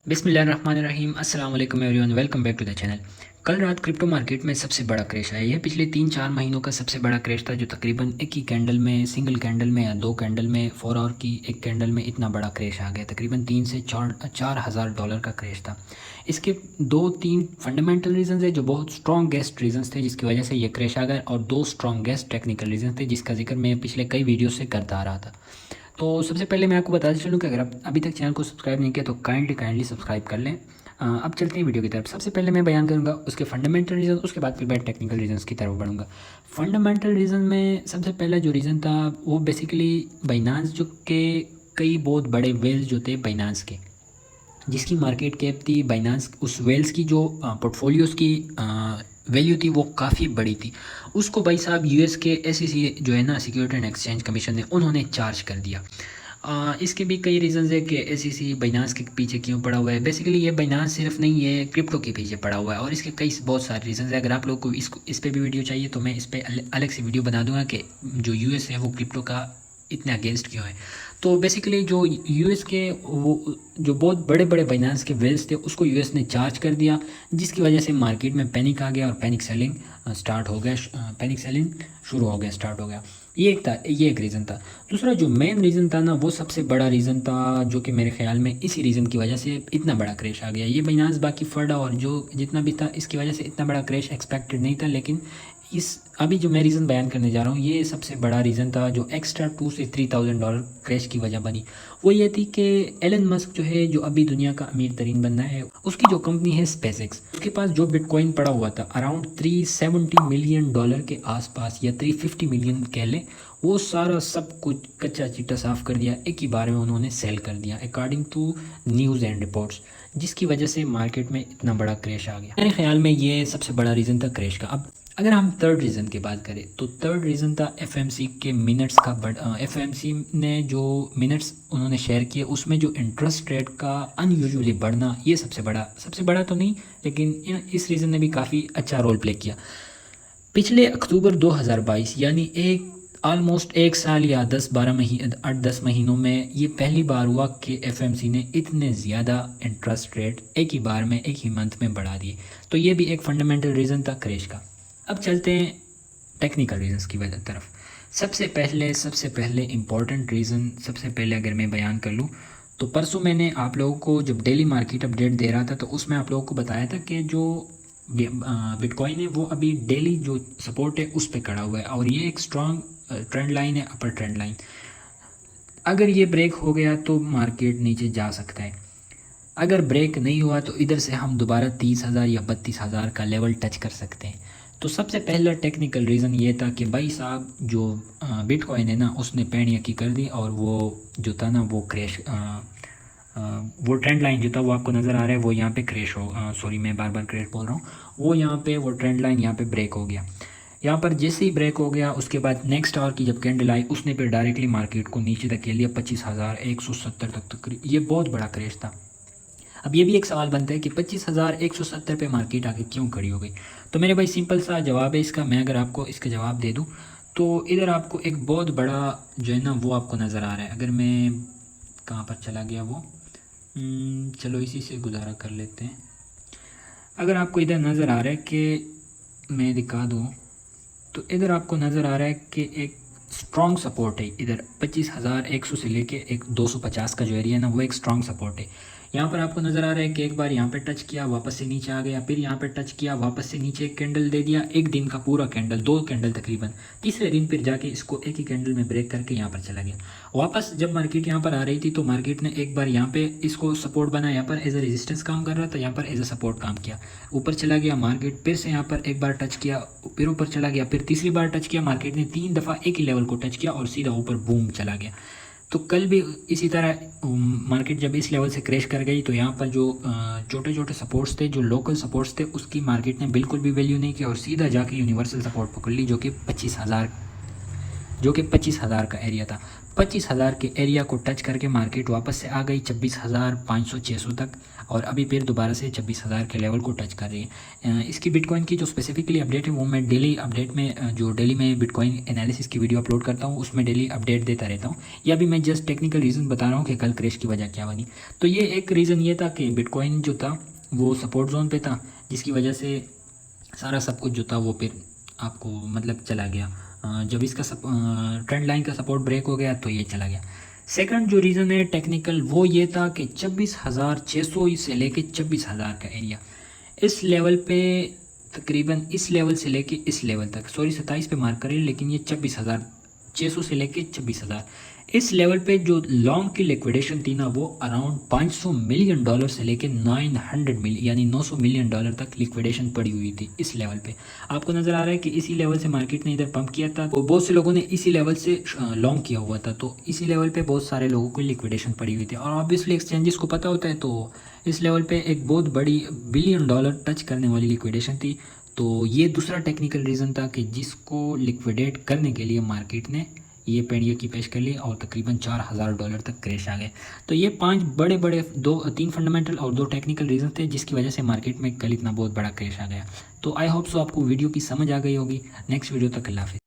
बिस्मिल्लाहिर्रहमानिर्रहीम अस्सलाम वालेकुम everyone, welcome back to the channel. कल रात क्रिप्टो मार्केट में सबसे बड़ा क्रैश आया। यह पिछले 3-4 महीनों का सबसे बड़ा क्रैश था, जो तकरीबन एक ही कैंडल में, सिंगल कैंडल में या दो कैंडल में, 4 आवर की एक कैंडल में इतना बड़ा क्रैश आ गया। तकरीबन 3 से 4 हज़ार डॉलर का क्रैश था। इसके 2-3 फंडामेंटल रीजंस है जो बहुत स्ट्रॉन्गेस्ट रीजंस थे जिसकी वजह से ये क्रैश आ गया, और 2 स्ट्रॉन्गेस्ट टेक्निकल रीजन थे जिसका जिक्र मैं पिछले कई वीडियो से करता आ रहा था। तो सबसे पहले मैं आपको बताते चलूँ कि अगर आप अभी तक चैनल को सब्सक्राइब नहीं किया तो काइंडली सब्सक्राइब कर लें। अब चलते हैं वीडियो की तरफ। सबसे पहले मैं बयान करूँगा उसके फंडामेंटल रीज़न, उसके बाद फिर मैं टेक्निकल रीजंस की तरफ बढ़ूँगा। फंडामेंटल रीज़न में सबसे पहला जो रीज़न था वो बेसिकली बाइनांस जो के कई बहुत बड़े वेल्स जो थे बाइनांस के, जिसकी मार्केट कैप थी बाइनांस, उस वेल्स की जो पोर्टफोलियोज़ की वैल्यू थी वो काफ़ी बड़ी थी। उसको भाई साहब यूएस के एसईसी जो है ना, सिक्योरिटी एंड एक्सचेंज कमीशन ने, उन्होंने चार्ज कर दिया। इसके भी कई रीजंस है कि एसईसी बाइनांस के पीछे क्यों पड़ा हुआ है। बेसिकली ये बाइनांस सिर्फ नहीं है, क्रिप्टो के पीछे पड़ा हुआ है, और इसके कई बहुत सारे रीजंस है। अगर आप लोग को इस पे भी वीडियो चाहिए तो मैं इस पे अलग से वीडियो बना दूंगा कि जो यूएस है वो क्रिप्टो का इतने अगेंस्ट क्यों है। तो बेसिकली जो यूएस के वो जो बहुत बड़े बड़े बाइनांस के वेल्स थे उसको यूएस ने चार्ज कर दिया, जिसकी वजह से मार्केट में पैनिक आ गया और पैनिक सेलिंग स्टार्ट हो गया, पैनिक सेलिंग शुरू हो गया, स्टार्ट हो गया। ये एक रीज़न था। दूसरा जो मेन रीज़न था ना, वो सबसे बड़ा रीज़न था, जो कि मेरे ख्याल में इसी रीज़न की वजह से इतना बड़ा क्रैश आ गया। ये बाइनांस बाकी फटा और जो जितना भी था इसकी वजह से इतना बड़ा क्रैश एक्सपेक्टेड नहीं था, लेकिन इस अभी जो मैं रीज़न बयान करने जा रहा हूँ ये सबसे बड़ा रीज़न था जो एक्स्ट्रा $2,000 से $3,000 क्रैश की वजह बनी। वो ये थी कि एलन मस्क जो है, जो अभी दुनिया का अमीर तरीन बंदा है, उसकी जो कंपनी है स्पेसएक्स, उसके पास जो बिटकॉइन पड़ा हुआ था अराउंड $370 मिलियन के आसपास, या 350 मिलियन कह लें, वो सारा सब कुछ कच्चा चिट्टा साफ कर दिया, एक ही बार में उन्होंने सेल कर दिया according to news and reports, जिसकी वजह से मार्केट में इतना बड़ा क्रैश आ गया। मेरे ख्याल में ये सबसे बड़ा रीज़न था क्रैश का। अब अगर हम थर्ड रीज़न की बात करें तो थर्ड रीज़न था एफएमसी के मिनट्स का एफएमसी ने जो मिनट्स उन्होंने शेयर किए उसमें जो इंटरेस्ट रेट का अनयूजुअली बढ़ना, ये सबसे बड़ा तो नहीं, लेकिन इस रीज़न ने भी काफ़ी अच्छा रोल प्ले किया। पिछले अक्टूबर 2022 यानी ऑलमोस्ट एक साल या 8-10 महीनों में ये पहली बार हुआ कि एफएमसी ने इतने ज़्यादा इंटरेस्ट रेट एक ही बार में, एक ही मंथ में बढ़ा दिए। तो ये भी एक फंडामेंटल रीज़न था क्रैश का। अब चलते हैं टेक्निकल रीजंस की वजह तरफ। सबसे पहले इम्पॉर्टेंट रीज़न, सबसे पहले अगर मैं बयान कर लूँ तो परसों मैंने आप लोगों को जब डेली मार्केट अपडेट दे रहा था तो उसमें आप लोगों को बताया था कि जो बिटकॉइन है वो अभी डेली जो सपोर्ट है उस पर खड़ा हुआ है, और ये एक स्ट्रॉन्ग ट्रेंड लाइन है, अपर ट्रेंड लाइन। अगर ये ब्रेक हो गया तो मार्केट नीचे जा सकता है। अगर ब्रेक नहीं हुआ तो इधर से हम दोबारा 30,000 या 32,000 का लेवल टच कर सकते हैं। तो सबसे पहला टेक्निकल रीज़न ये था कि भाई साहब जो बिटकॉइन है ना, उसने पैड़ यकी कर दी, और वो जो था ना वो क्रैश, वो ट्रेंड लाइन जो था वो आपको नज़र आ रहा है, वो यहाँ पे क्रैश हो, सॉरी मैं बार बार क्रैश बोल रहा हूँ, वो यहाँ पे वो ट्रेंड लाइन यहाँ पे ब्रेक हो गया। यहाँ पर जैसे ही ब्रेक हो गया उसके बाद नेक्स्ट आवर की जब कैंडल आई उसने फिर डायरेक्टली मार्केट को नीचे धकेल लिया 25,170 तक। ये बहुत बड़ा क्रैश था। अब ये भी एक सवाल बनता है कि 25,170 पे मार्केट आके क्यों खड़ी हो गई। तो मेरे भाई सिंपल सा जवाब है इसका। मैं अगर आपको इसका जवाब दे दूं तो इधर आपको एक बहुत बड़ा जो है ना वो आपको नज़र आ रहा है। अगर मैं कहाँ पर चला गया वो, चलो इसी से गुजारा कर लेते हैं। अगर आपको इधर नज़र आ रहा है कि मैं दिखा दूँ, तो इधर आपको नज़र आ रहा है कि एक स्ट्रॉन्ग सपोर्ट है इधर 25,100 से लेके एक 250 का जो एरिया है ना वो एक स्ट्रॉन्ग सपोर्ट है। यहाँ पर आपको नज़र आ रहा है कि एक बार यहाँ पे टच किया, वापस से नीचे आ गया, फिर यहाँ पे टच किया, वापस से नीचे एक कैंडल दे दिया, एक दिन का पूरा कैंडल, 2 कैंडल तकरीबन। तीसरे दिन फिर जाके इसको एक ही कैंडल में ब्रेक करके यहाँ पर चला गया। वापस जब मार्केट यहाँ पर आ रही थी तो मार्केट ने एक बार यहाँ पे इसको सपोर्ट बना, यहाँ पर एज अ रेजिस्टेंस काम कर रहा था, यहाँ पर एज अ सपोर्ट काम किया, ऊपर चला गया मार्केट, फिर से यहाँ पर एक बार टच किया, फिर ऊपर चला गया, फिर तीसरी बार टच किया, मार्केट ने 3 दफ़ा एक ही लेवल को टच किया और सीधा ऊपर बूम चला गया। तो कल भी इसी तरह मार्केट जब इस लेवल से क्रैश कर गई तो यहाँ पर जो छोटे छोटे सपोर्ट्स थे, जो लोकल सपोर्ट्स थे, उसकी मार्केट ने बिल्कुल भी वैल्यू नहीं की और सीधा जाके यूनिवर्सल सपोर्ट पकड़ ली, जो कि 25,000 जो कि 25,000 का एरिया था। 25,000 के एरिया को टच करके मार्केट वापस से आ गई 26,500-600 तक, और अभी फिर दोबारा से 26,000 के लेवल को टच कर रही है। इसकी बिटकॉइन की जो स्पेसिफिकली अपडेट है वो मैं डेली अपडेट में, जो डेली में बिटकॉइन एनालिसिस की वीडियो अपलोड करता हूँ उसमें डेली अपडेट देता रहता हूँ। या भी मैं जस्ट टेक्निकल रीज़न बता रहा हूँ कि कल क्रैश की वजह क्या बनी। तो ये एक रीज़न ये था कि बिटकॉइन जो था वो सपोर्ट जोन पे था, जिसकी वजह से सारा सब कुछ जो था वो फिर आपको मतलब चला गया। जब इसका ट्रेंड लाइन का सपोर्ट ब्रेक हो गया तो ये चला गया। सेकंड जो रीज़न है टेक्निकल वो ये था कि 26,600 से लेके 26,000 का एरिया, इस लेवल पे तकरीबन इस लेवल से लेके इस लेवल तक, सॉरी 27 पे मार्क करें, लेकिन ये 26,600 से लेके 26,000 इस लेवल पे जो लॉन्ग की लिक्विडेशन थी ना वो अराउंड $500 मिलियन से लेके 900 मिलियन यानी $900 मिलियन तक लिक्विडेशन पड़ी हुई थी इस लेवल पे। आपको नज़र आ रहा है कि इसी लेवल से मार्केट ने इधर पंप किया था, तो बहुत से लोगों ने इसी लेवल से लॉन्ग किया हुआ था, तो इसी लेवल पे बहुत सारे लोगों को लिक्विडेशन पड़ी हुई थी। और ऑब्वियसली एक्सचेंजेस को पता होता है, तो इस लेवल पे एक बहुत बड़ी $1 बिलियन टच करने वाली लिक्विडेशन थी। तो ये दूसरा टेक्निकल रीज़न था कि जिसको लिक्विडेट करने के लिए मार्केट ने ये पेड़ियों की पेश कर ली और तकरीबन $4,000 तक क्रैश आ गए। तो ये 5 बड़े बड़े 3 फंडामेंटल और 2 टेक्निकल रीज़न थे जिसकी वजह से मार्केट में कल इतना बहुत बड़ा क्रैश आ गया। तो आई होप सो आपको वीडियो की समझ आ गई होगी। नेक्स्ट वीडियो तक अल्लाह हाफिज़।